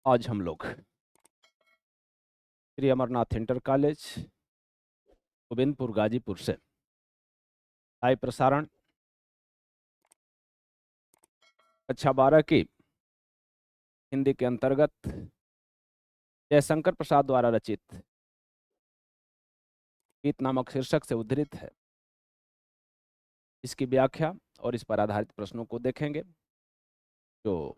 आज हम लोग श्री अमरनाथ इंटर कॉलेज गोविंदपुर गाजीपुर से लाइव प्रसारण कक्षा 12 की हिंदी के अंतर्गत जयशंकर प्रसाद द्वारा रचित गीत नामक शीर्षक से उद्धृत है। इसकी व्याख्या और इस पर आधारित प्रश्नों को देखेंगे, जो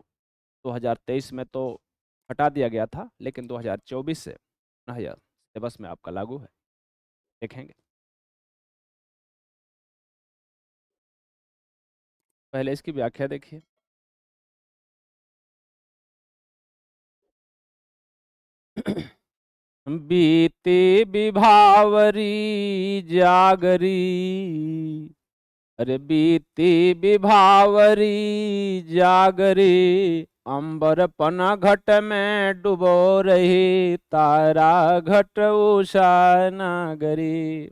2023 में तो हटा दिया गया था, लेकिन 2024 से पुनः यह सिलेबस में आपका लागू है। देखेंगे। पहले इसकी व्याख्या देखिए। बीते विभावरी जागरी, अरे बीती विभावरी जागरी, अंबर पना घट में डुबो रही, तारा घट उषा नागरी।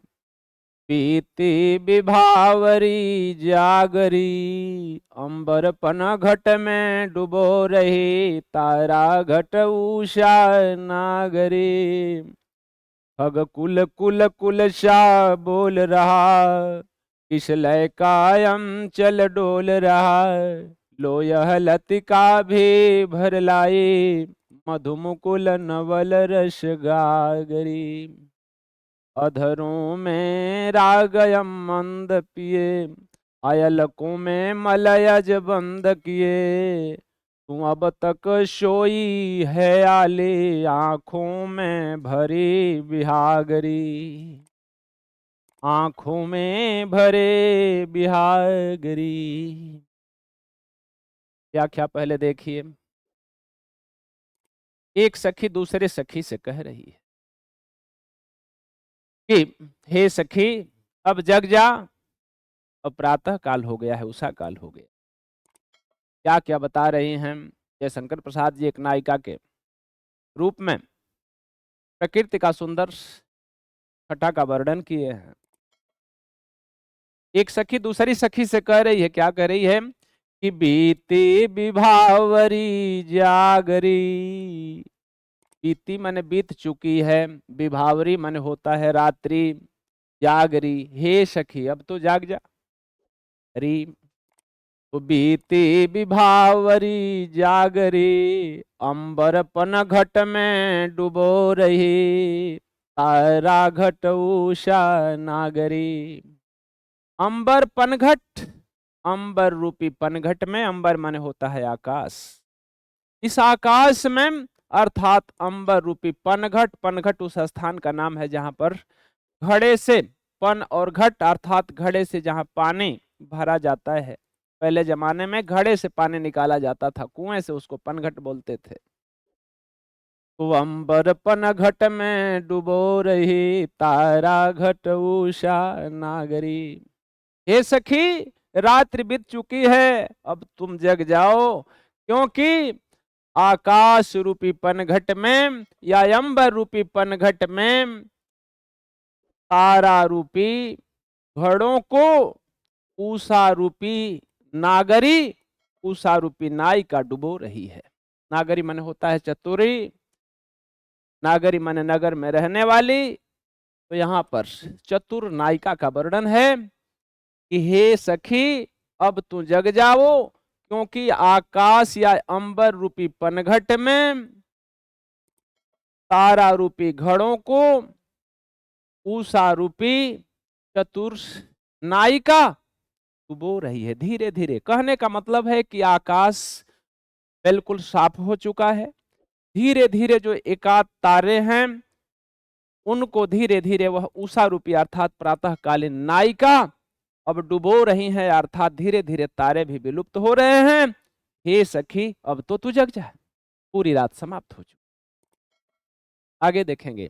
बीती विभावरी जागरी, अंबर पना घट में डुबो रही, तारा घट उषा नागरी। खग कुल कुल कुल सा बोल रहा, किस लय कायम चल डोल रहा, लो यह लतिका भी भर लाई, मधुमुकुल नवल रस गागरी। अधरों में रागयम मंद पिए, अयलकों में मलयज बंद किए, तू अब तक सोई है आले, आंखों में भरी बिहागरी। आंखों में भरे बिहागरी। व्याख्या पहले देखिए। एक सखी दूसरे सखी से कह रही है कि हे सखी, अब जग जा, अब प्रातः काल हो गया है, उषा काल हो गया। क्या क्या बता रही हैं जयशंकर प्रसाद जी एक नायिका के रूप में प्रकृति का सुंदर छटा का वर्णन किए हैं। एक सखी दूसरी सखी से कह रही है, क्या कह रही है कि बीती विभावरी जागरी। बीती माने बीत चुकी है, विभावरी माने होता है रात्रि, जागरी हे सखी अब तो जाग जा। री तो बीती विभावरी जागरी, अंबर पन घट में डुबो रही, तारा घट उषा नागरी। अंबर पनघट, अंबर रूपी पनघट में, अंबर माने होता है आकाश। इस आकाश में अर्थात अंबर रूपी पनघट, पनघट उस स्थान का नाम है जहां पर घड़े से, पन और घट अर्थात घड़े से जहां पानी भरा जाता है। पहले जमाने में घड़े से पानी निकाला जाता था कुएं से, उसको पनघट बोलते थे। तो अंबर पन घट में डुबो रही, तारा घट उषा नागरी। हे सखी, रात्रि बीत चुकी है, अब तुम जग जाओ, क्योंकि आकाश रूपी पनघट में या अंबर रूपी पनघट में तारा रूपी घड़ों को उषा रूपी नागरी, उषा रूपी नायिका डुबो रही है। नागरी माने होता है चतुरी, नागरी माने नगर में रहने वाली। तो यहाँ पर चतुर नायिका का वर्णन है कि हे सखी अब तू जग जाओ, क्योंकि आकाश या अंबर रूपी पनघट में तारा रूपी घड़ों को उषा रूपी चतुर नायिका डुबो रही है। धीरे धीरे कहने का मतलब है कि आकाश बिल्कुल साफ हो चुका है, धीरे धीरे जो एकाध तारे हैं उनको धीरे धीरे वह उषा रूपी अर्थात प्रातःकालीन नायिका अब डुबो रही हैं, अर्थात धीरे धीरे तारे भी विलुप्त हो रहे हैं। हे सखी अब तो तू जग जा, पूरी रात समाप्त हो चुकी। आगे देखेंगे।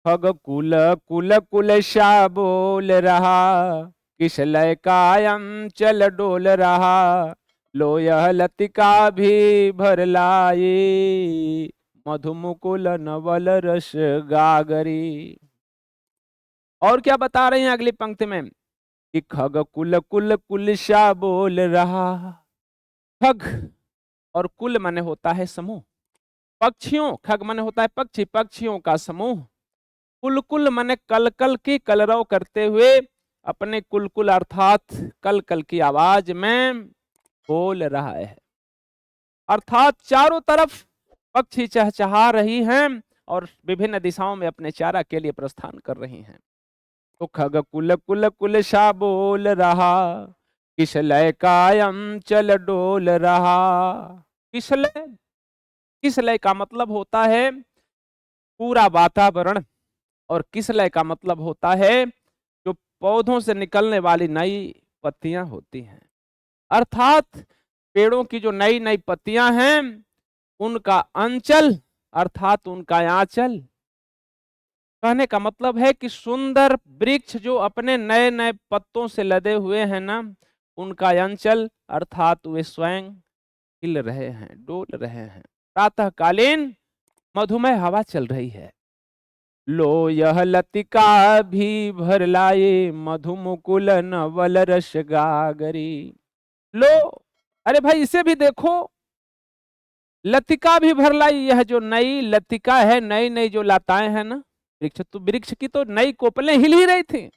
खग कुल कुल कुल सा बोल रहा, किस लय कायम चल डोल रहा, लो यह लतिका भी भर लाई, मधुमुकुल नवल रस गागरी। और क्या बता रहे हैं अगली पंक्ति में कि खग कुल कुल कुल सा बोल रहा। खग और कुल माने होता है समूह, पक्षियों, खग मन होता है पक्षी, पक्षियों का समूह, कुलकुल मन कलकल की कलरव करते हुए अपने कुलकुल अर्थात कलकल की आवाज में बोल रहा है। अर्थात चारों तरफ पक्षी चहचहा रही हैं और विभिन्न दिशाओं में अपने चारा के लिए प्रस्थान कर रही हैं। तो खग कुल कुल कुल सा बोल रहा, किस लय कायम चल डोल रहा। किस लय, किस लय का मतलब होता है पूरा वातावरण, और किस लय का मतलब होता है जो पौधों से निकलने वाली नई पत्तियां होती हैं। अर्थात पेड़ों की जो नई नई पत्तियां हैं उनका अंचल अर्थात उनका आंचल। कहने का मतलब है कि सुंदर वृक्ष जो अपने नए नए पत्तों से लदे हुए हैं ना, उनका अंचल अर्थात वे स्वयं हिल रहे हैं, डोल रहे हैं। प्रातःकालीन मधुमय हवा चल रही है। लो यह लतिका भी भर लाए, मधुमुकुल नवल रस गागरी। लो, अरे भाई इसे भी देखो, लतिका भी भर लाई। यह जो नई लतिका है, नई नई जो लताएं हैं ना, वृक्ष की तो नई कोपलें हिल ही रही थी।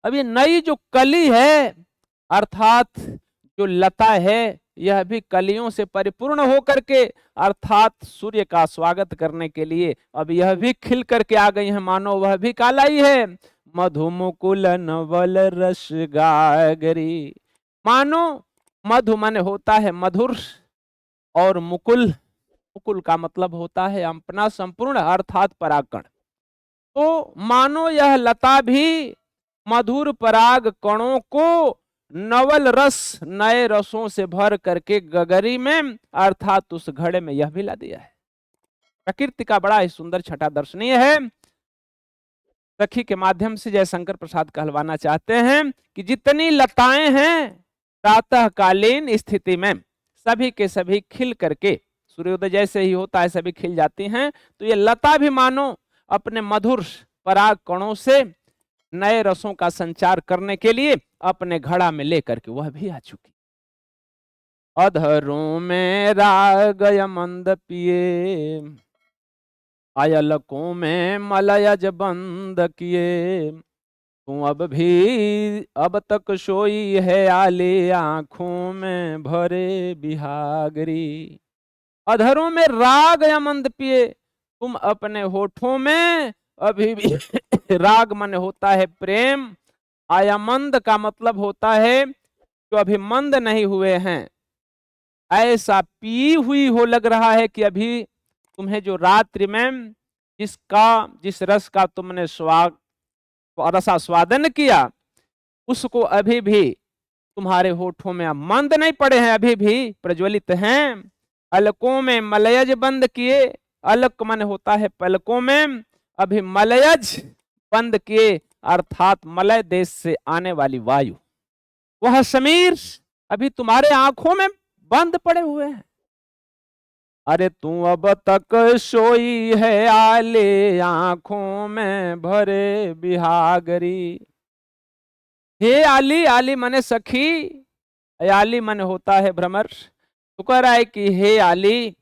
अब ये नई जो कली है अर्थात जो लता है, यह भी कलियों से परिपूर्ण होकर के अर्थात सूर्य का स्वागत करने के लिए अब यह भी खिल करके आ गई है, मानो वह भी कालाई है। मधुमुकुल नवल रस गागरी, मानो मधु मन होता है मधुर, और मुकुल, मुकुल का मतलब होता है अपना संपूर्ण अर्थात परागकण। तो मानो यह लता भी मधुर पराग कणों को नवल रस, नए रसों से भर करके गगरी में अर्थात उस घड़े में यह भी ला दिया है। प्रकृति का बड़ा ही सुंदर छटा दर्शनीय है। सखी के माध्यम से जयशंकर प्रसाद कहलवाना चाहते हैं कि जितनी लताएं हैं प्रातःकालीन स्थिति में सभी के सभी खिल करके, सूर्योदय जैसे ही होता है सभी खिल जाती हैं, तो ये लता भी मानो अपने मधुर पराग कणों से नए रसों का संचार करने के लिए अपने घड़ा में लेकर के वह भी आ चुकी। अधरों में राग मंद पिए, अयलकों में मलयज बंद किए, तू अब तक सोई है आले आंखों में भरे बिहागरी। अधरों में राग मंद पिए, तुम अपने होठों में अभी भी राग मन होता है प्रेम, आयामंद का मतलब होता है जो अभी मंद नहीं हुए हैं, ऐसा पी हुई हो लग रहा है कि अभी तुम्हें जो रात्रि में जिस रस का तुमने रसास्वादन किया उसको अभी भी तुम्हारे होठों में मंद नहीं पड़े हैं, अभी भी प्रज्वलित हैं। अलकों में मलयज बंद किए, अलक मन होता है पलकों में, अभी मलयज बंद किए अर्थात मलय देश से आने वाली वायु, वह समीर अभी तुम्हारे आंखों में बंद पड़े हुए हैं। अरे तू अब तक सोई है आले आंखों में भरे बिहागरी। हे आली, आली मने सखी, आली मन होता है भ्रमर। तो कह रहा है कि हे आली,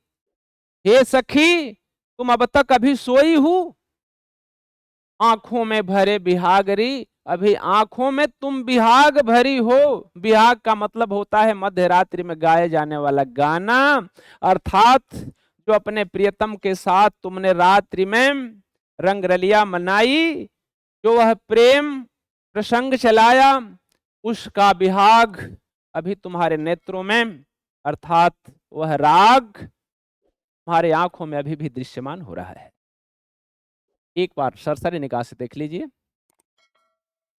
हे सखी, तुम अब तक अभी सोई हो आंखों में भरे बिहागरी, अभी आंखों में तुम बिहाग भरी हो। बिहाग का मतलब होता है मध्य रात्रि में गाए जाने वाला गाना, अर्थात जो अपने प्रियतम के साथ तुमने रात्रि में रंगरलिया मनाई, जो वह प्रेम प्रसंग चलाया, उसका बिहाग अभी तुम्हारे नेत्रों में अर्थात वह राग तुम्हारे आंखों में अभी भी दृश्यमान हो रहा है। एक बार सरसरी निगाह से देख लीजिए।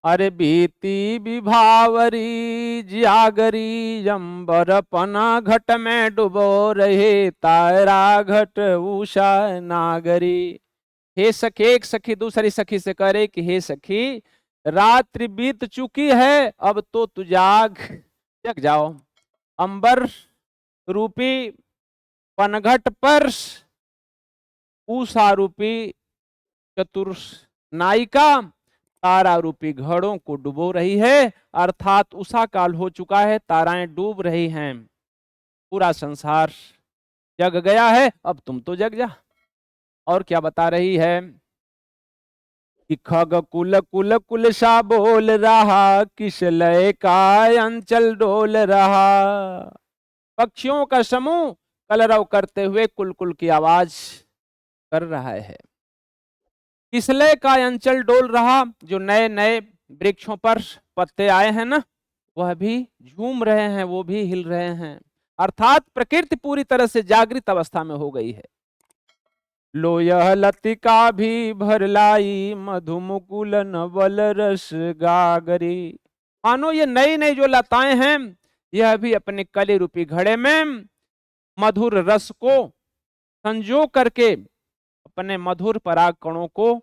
अरे बीती विभावरी जागरी, अंबर पना घट में डुबो रहे, तारा घट उषा नागरी। हे सखी, एक सखी दूसरी सखी से कह रही कि हे सखी, रात्रि बीत चुकी है, अब तो तू जग जाओ। अंबर रूपी पनघट पर उषा रूपी चतुर नायिका तारा रूपी घड़ों को डुबो रही है, अर्थात उषा काल हो चुका है, ताराएं डूब रही हैं, पूरा संसार जग गया है, अब तुम तो जग जा। और क्या बता रही है कि खग कुल कुल कुल सा बोल रहा, किस लय का अंचल डोल रहा। पक्षियों का समूह कलरव करते हुए कुल कुल की आवाज कर रहा है। किस लय का अंचल डोल रहा, जो नए नए वृक्षों पर पत्ते आए हैं ना, वह भी झूम रहे हैं, वो भी हिल रहे हैं। अर्थात प्रकृति पूरी तरह से जागृत अवस्था में हो गई है। लो यह लतिका भी भर लाई, मधुमुकुल नवल रस गागरी। मानो ये नई नई जो लताएं हैं, यह भी अपने कली रूपी घड़े में मधुर रस को संजो करके अपने मधुर पराग कणों को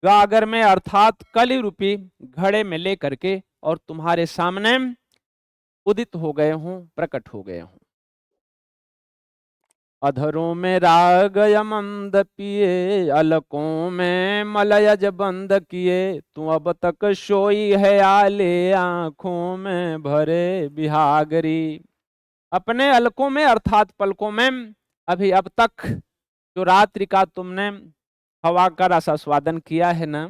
गागर में अर्थात कली रूपी घड़े में ले करके और तुम्हारे सामने उदित हो गए हूं, प्रकट हो गए हूं। अधरों में राग यमंद पिए, अलकों में मलयज बंद किए, तू अब तक सोई है आले, आंखों में भरे बिहागरी। अपने अलकों में अर्थात पलकों में अभी अब तक जो रात्रि का तुमने हवा का रसास्वादन किया है ना,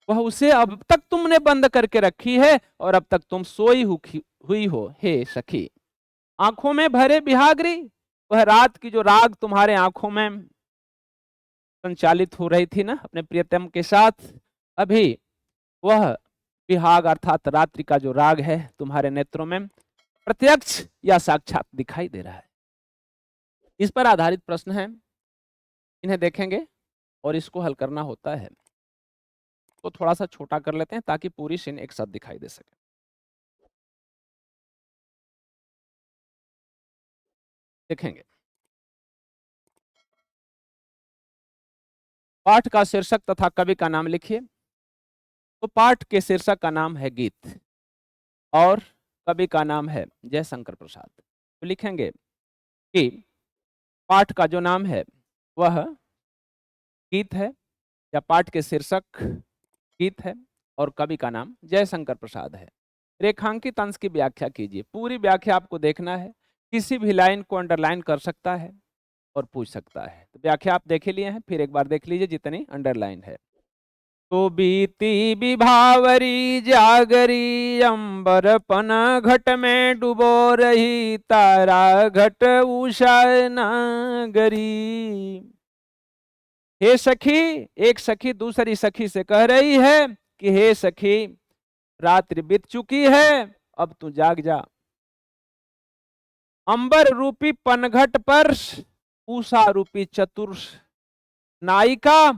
वह उसे अब तक तुमने बंद करके रखी है और अब तक तुम सोई हुई हो हे सखी। आंखों में भरे बिहागरी, वह रात की जो राग तुम्हारे आंखों में संचालित हो रही थी ना अपने प्रियतम के साथ, अभी वह बिहाग अर्थात रात्रि का जो राग है तुम्हारे नेत्रों में प्रत्यक्ष या साक्षात दिखाई दे रहा है। इस पर आधारित प्रश्न है, इन्हें देखेंगे और इसको हल करना होता है। तो थोड़ा सा छोटा कर लेते हैं ताकि पूरी सीन एक साथ दिखाई दे सके। देखेंगे, पाठ का शीर्षक तथा कवि का नाम लिखिए। तो पाठ के शीर्षक का नाम है गीत और कवि का नाम है जयशंकर प्रसाद। तो लिखेंगे कि पाठ का जो नाम है वह गीत है, या पाठ के शीर्षक गीत है और कवि का नाम जयशंकर प्रसाद है। रेखांकित अंश की व्याख्या कीजिए। पूरी व्याख्या आपको देखना है, किसी भी लाइन को अंडरलाइन कर सकता है और पूछ सकता है। तो व्याख्या आप देखे लिए हैं, फिर एक बार देख लीजिए जितनी अंडरलाइन है। तो बीती विभावरी जागरी, अंबर पन घट में डुबो रही, तारा घट उषा नागरी। हे सखी, एक सखी दूसरी सखी से कह रही है कि हे सखी, रात्रि बीत चुकी है, अब तू जाग जा। अंबर रूपी पनघट पर उषा रूपी चतुर नायिका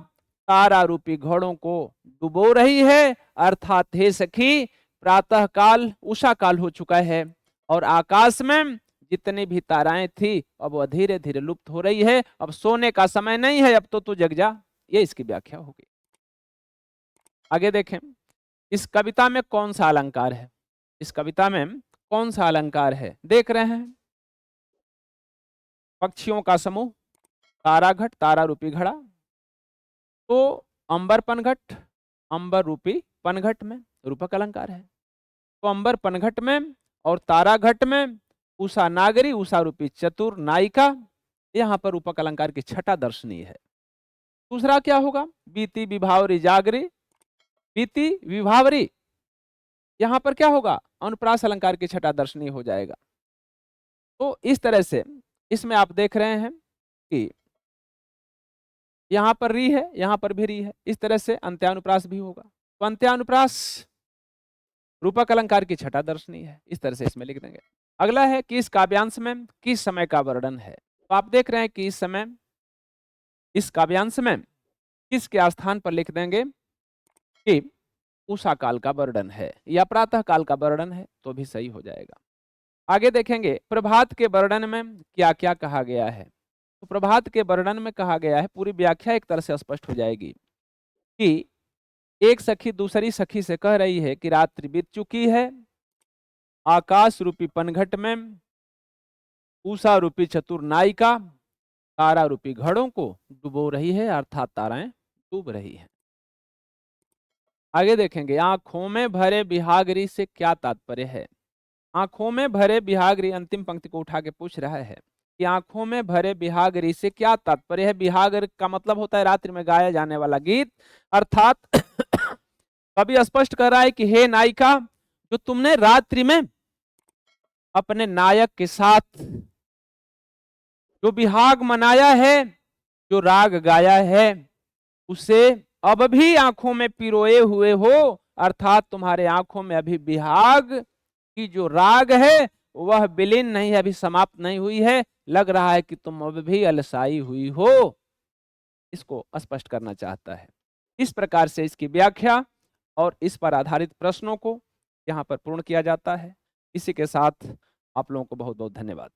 तारा रूपी घोड़ों को डुबो रही है। अर्थात हे सखी, प्रातः काल उषा काल हो चुका है और आकाश में जितनी भी ताराएं थी अब वह धीरे धीरे लुप्त हो रही है। अब सोने का समय नहीं है, अब तो तू जग जा। ये इसकी व्याख्या होगी। आगे देखें, इस कविता में कौन सा अलंकार है? इस कविता में कौन सा अलंकार है? देख रहे हैं, पक्षियों का समूह, ताराघट तारा रूपी घड़ा। तो अंबर पनघट, अंबर रूपी पनघट में रूपक अलंकार है। तो अंबर पनघट में और ताराघट में उषा नागरी, उषा रूपी चतुर नायिका, यहां पर रूपक अलंकार की छठा दर्शनीय है। दूसरा क्या होगा? बीती विभावरी जागरी, बीती विभावरी, यहां पर क्या होगा? अनुप्रास अलंकार की छठा दर्शनीय हो जाएगा। तो इस तरह से इसमें आप देख रहे हैं कि यहां पर री है, यहां पर भी री है, इस तरह से अंत्यानुप्रास भी होगा। तो अंत्यानुप्रास रूपक अलंकार की छठा दर्शनीय है, इस तरह से इसमें लिख देंगे। अगला है कि इस काव्यांश में किस समय का वर्णन है। तो आप देख रहे हैं कि इस समय, इस काव्यांश में किसके स्थान पर लिख देंगे कि उषा काल का वर्णन है या प्रातः काल का वर्णन है, तो भी सही हो जाएगा। आगे देखेंगे प्रभात के वर्णन में क्या क्या कहा गया है। तो प्रभात के वर्णन में कहा गया है, पूरी व्याख्या एक तरह से स्पष्ट हो जाएगी कि एक सखी दूसरी सखी से कह रही है कि रात्रि बीत चुकी है, आकाश रूपी पनघट में उषा रूपी चतुर नायिका तारा रूपी घड़ों को डुबो रही है, अर्थात ताराएं डूब रही हैं। आगे देखेंगे, आंखों में भरे बिहागरी से क्या तात्पर्य है। आंखों में भरे बिहागरी, अंतिम पंक्ति को उठा के पूछ रहा है कि आंखों में भरे बिहागरी से क्या तात्पर्य है। बिहागर का मतलब होता है रात्रि में गाया जाने वाला गीत, अर्थात कवि स्पष्ट कर रहा है कि हे नायिका, जो तुमने रात्रि में अपने नायक के साथ जो बिहाग मनाया है, जो राग गाया है, उसे अब भी आंखों में पिरोए हुए हो, अर्थात तुम्हारे आंखों में अभी बिहाग की जो राग है वह विलीन नहीं है, अभी समाप्त नहीं हुई है, लग रहा है कि तुम अब भी अलसाई हुई हो। इसको स्पष्ट करना चाहता है। इस प्रकार से इसकी व्याख्या और इस पर आधारित प्रश्नों को यहाँ पर पूर्ण किया जाता है। इसी के साथ आप लोगों को बहुत बहुत धन्यवाद।